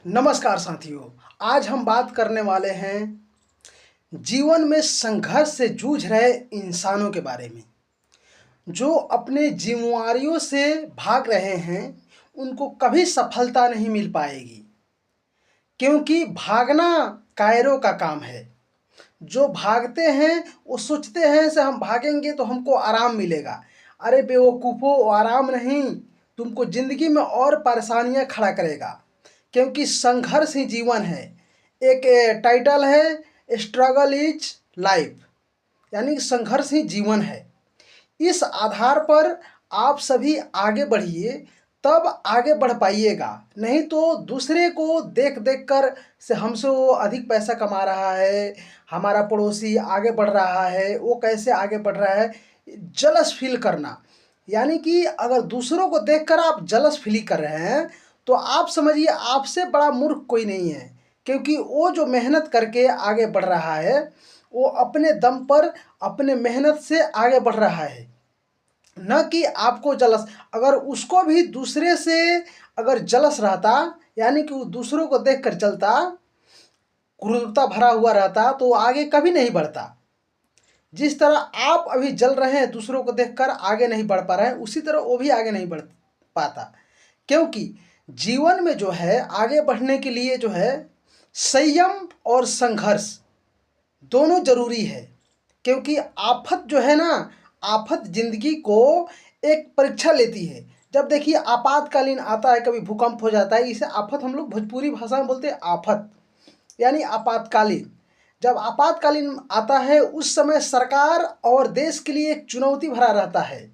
नमस्कार साथियों। आज हम बात करने वाले हैं जीवन में संघर्ष से जूझ रहे इंसानों के बारे में। जो अपने जिम्मेवारियों से भाग रहे हैं उनको कभी सफलता नहीं मिल पाएगी, क्योंकि भागना कायरों का काम है। जो भागते हैं वो सोचते हैं से हम भागेंगे तो हमको आराम मिलेगा। अरे बेवकूफ़ो, आराम नहीं, तुमको ज़िंदगी में और परेशानियां खड़ा करेगा, क्योंकि संघर्ष ही जीवन है। एक टाइटल है स्ट्रगल इज लाइफ, यानी संघर्ष ही जीवन है। इस आधार पर आप सभी आगे बढ़िए, तब आगे बढ़ पाइएगा। नहीं तो दूसरे को देख देख कर से हमसे वो अधिक पैसा कमा रहा है, हमारा पड़ोसी आगे बढ़ रहा है, वो कैसे आगे बढ़ रहा है, जलस फील करना। यानी कि अगर दूसरों को देखकर आप जलस फील कर रहे हैं तो आप समझिए आपसे बड़ा मूर्ख कोई नहीं है, क्योंकि वो जो मेहनत करके आगे बढ़ रहा है वो अपने दम पर अपने मेहनत से आगे बढ़ रहा है, न कि आपको जलस। अगर उसको भी दूसरे से अगर जलस रहता, यानी कि वो दूसरों को देखकर चलता, क्रूरता भरा हुआ रहता, तो वो आगे कभी नहीं बढ़ता। जिस तरह आप अभी जल रहे हैं दूसरों को देखकर आगे नहीं बढ़ पा रहे हैं, उसी तरह वो भी आगे नहीं बढ़ पाता। क्योंकि जीवन में जो है आगे बढ़ने के लिए जो है संयम और संघर्ष दोनों जरूरी है। क्योंकि आफत जो है ना, आफत जिंदगी को एक परीक्षा लेती है। जब देखिए आपातकालीन आता है, कभी भूकंप हो जाता है, इसे आफत हम लोग भोजपुरी भाषा में बोलते हैं आफत, यानी आपातकालीन। जब आपातकालीन आता है उस समय सरकार और देश के लिए एक चुनौती भरा रहता है।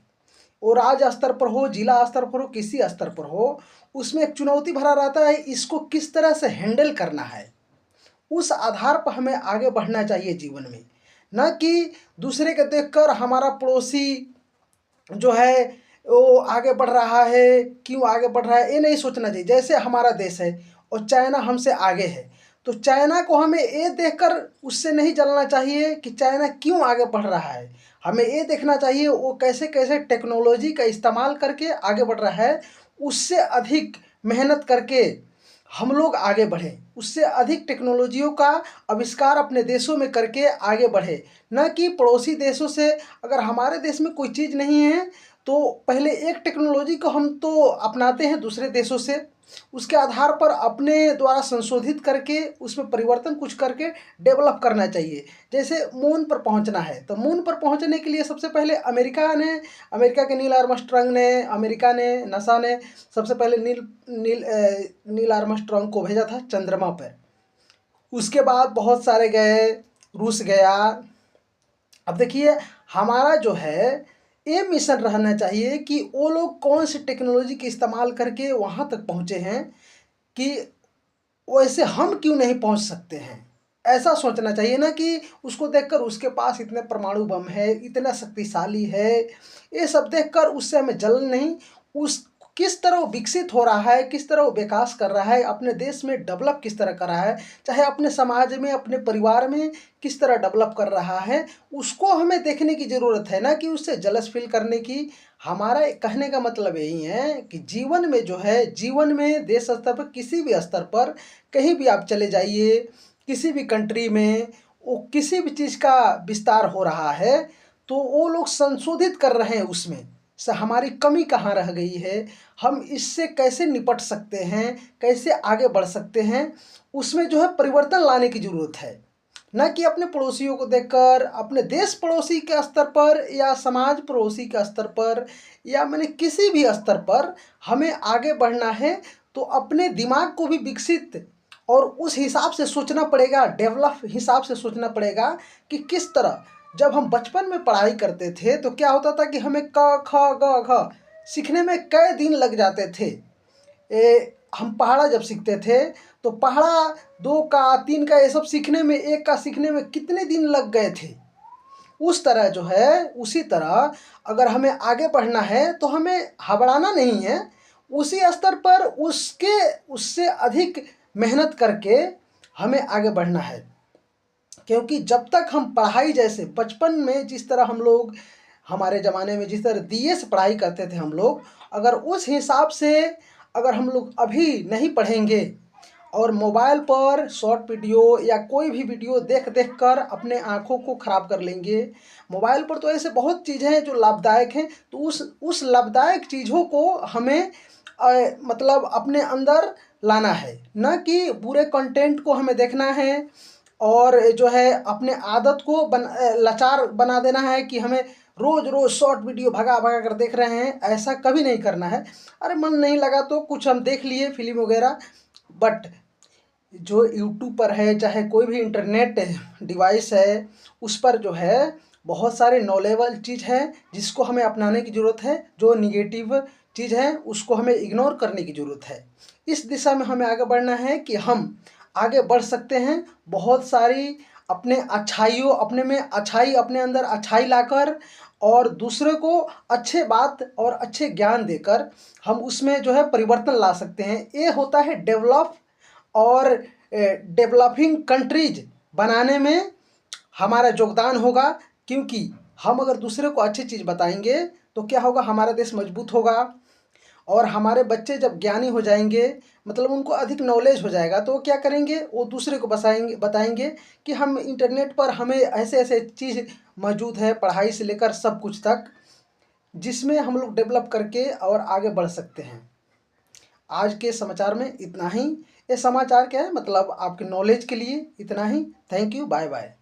वो राज्य स्तर पर हो, जिला स्तर पर हो, किसी स्तर पर हो, उसमें एक चुनौती भरा रहता है। इसको किस तरह से हैंडल करना है, उस आधार पर हमें आगे बढ़ना चाहिए जीवन में। न कि दूसरे के देखकर हमारा पड़ोसी जो है वो आगे बढ़ रहा है, क्यों आगे बढ़ रहा है, ये नहीं सोचना चाहिए। जैसे हमारा देश है और चाइना हमसे आगे है, तो चाइना को हमें ये देखकर उससे नहीं जलना चाहिए कि चाइना क्यों आगे बढ़ रहा है। हमें ये देखना चाहिए वो कैसे कैसे टेक्नोलॉजी का इस्तेमाल करके आगे बढ़ रहा है। उससे अधिक मेहनत करके हम लोग आगे बढ़ें, उससे अधिक टेक्नोलॉजियों का आविष्कार अपने देशों में करके आगे बढ़े। न कि पड़ोसी देशों से, अगर हमारे देश में कोई चीज़ नहीं है तो पहले एक टेक्नोलॉजी को हम तो अपनाते हैं दूसरे देशों से, उसके आधार पर अपने द्वारा संशोधित करके उसमें परिवर्तन कुछ करके डेवलप करना चाहिए। जैसे मून पर पहुंचना है, तो मून पर पहुंचने के लिए सबसे पहले अमेरिका के नील आर्मस्ट्रांग ने, अमेरिका ने, नासा ने सबसे पहले नील आर्मस्ट्रांग को भेजा था चंद्रमा पर। उसके बाद बहुत सारे गए, रूस गया। अब देखिए हमारा जो है ये मिशन रहना चाहिए कि वो लोग कौन सी टेक्नोलॉजी के इस्तेमाल करके वहाँ तक पहुँचे हैं कि वैसे हम क्यों नहीं पहुँच सकते हैं। ऐसा सोचना चाहिए ना कि उसको देखकर उसके पास इतने परमाणु बम है, इतना शक्तिशाली है, ये सब देखकर उससे हमें जलन नहीं। उस किस तरह वो विकसित हो रहा है, किस तरह वो विकास कर रहा है, अपने देश में डेवलप किस तरह कर रहा है, चाहे अपने समाज में, अपने परिवार में किस तरह डेवलप कर रहा है, उसको हमें देखने की ज़रूरत है, ना कि उससे जलस फील करने की। हमारा कहने का मतलब यही है कि जीवन में जो है, जीवन में देश स्तर पर, किसी भी स्तर पर, कहीं भी आप चले जाइए, किसी भी कंट्री में वो किसी भी चीज़ का विस्तार हो रहा है तो वो लोग संशोधित कर रहे हैं उसमें से हमारी कमी कहाँ रह गई है, हम इससे कैसे निपट सकते हैं, कैसे आगे बढ़ सकते हैं, उसमें जो है परिवर्तन लाने की ज़रूरत है। न कि अपने पड़ोसियों को देखकर, अपने देश पड़ोसी के स्तर पर या समाज पड़ोसी के स्तर पर या मैंने किसी भी स्तर पर हमें आगे बढ़ना है तो अपने दिमाग को भी विकसित और उस हिसाब से सोचना पड़ेगा, डेवलप हिसाब से सोचना पड़ेगा कि किस तरह। जब हम बचपन में पढ़ाई करते थे तो क्या होता था कि हमें क ख ग घ सीखने में कई दिन लग जाते थे। हम पहाड़ा जब सीखते थे तो पहाड़ा दो का, तीन का, ये सब सीखने में, एक का सीखने में कितने दिन लग गए थे। उस तरह जो है, उसी तरह अगर हमें आगे बढ़ना है तो हमें घबराना नहीं है, उसी स्तर पर उससे अधिक मेहनत करके हमें आगे बढ़ना है। क्योंकि जब तक हम पढ़ाई, जैसे बचपन में जिस तरह हम लोग, हमारे ज़माने में जिस तरह दिए से पढ़ाई करते थे हम लोग, अगर उस हिसाब से अगर हम लोग अभी नहीं पढ़ेंगे और मोबाइल पर शॉर्ट वीडियो या कोई भी वीडियो देख देख कर अपने आँखों को ख़राब कर लेंगे। मोबाइल पर तो ऐसे बहुत चीज़ें हैं जो लाभदायक हैं, तो उस लाभदायक चीज़ों को हमें मतलब अपने अंदर लाना है, ना कि बुरे कंटेंट को हमें देखना है और जो है अपने आदत को लाचार बना देना है कि हमें रोज़ रोज़ शॉर्ट वीडियो भगा भगा कर देख रहे हैं। ऐसा कभी नहीं करना है। अरे मन नहीं लगा तो कुछ हम देख लिए फिल्म वगैरह, बट जो यूट्यूब पर है, चाहे कोई भी इंटरनेट डिवाइस है, उस पर जो है बहुत सारे नॉलेबल चीज़ है जिसको हमें अपनाने की ज़रूरत है। जो निगेटिव चीज़ है उसको हमें इग्नोर करने की ज़रूरत है। इस दिशा में हमें आगे बढ़ना है कि हम आगे बढ़ सकते हैं। बहुत सारी अपने में अच्छाई, अपने अंदर अच्छाई लाकर और दूसरे को अच्छे बात और अच्छे ज्ञान देकर हम उसमें जो है परिवर्तन ला सकते हैं। ये होता है डेवलप और डेवलपिंग कंट्रीज बनाने में हमारा योगदान होगा। क्योंकि हम अगर दूसरे को अच्छी चीज़ बताएंगे तो क्या होगा, हमारा देश मजबूत होगा। और हमारे बच्चे जब ज्ञानी हो जाएंगे, मतलब उनको अधिक नॉलेज हो जाएगा, तो वो क्या करेंगे, वो दूसरे को बताएंगे कि हम इंटरनेट पर हमें ऐसे ऐसे चीज़ मौजूद है, पढ़ाई से लेकर सब कुछ तक, जिसमें हम लोग डेवलप करके और आगे बढ़ सकते हैं। आज के समाचार में इतना ही। ये समाचार क्या है, मतलब आपके नॉलेज के लिए इतना ही। Thank you, bye bye.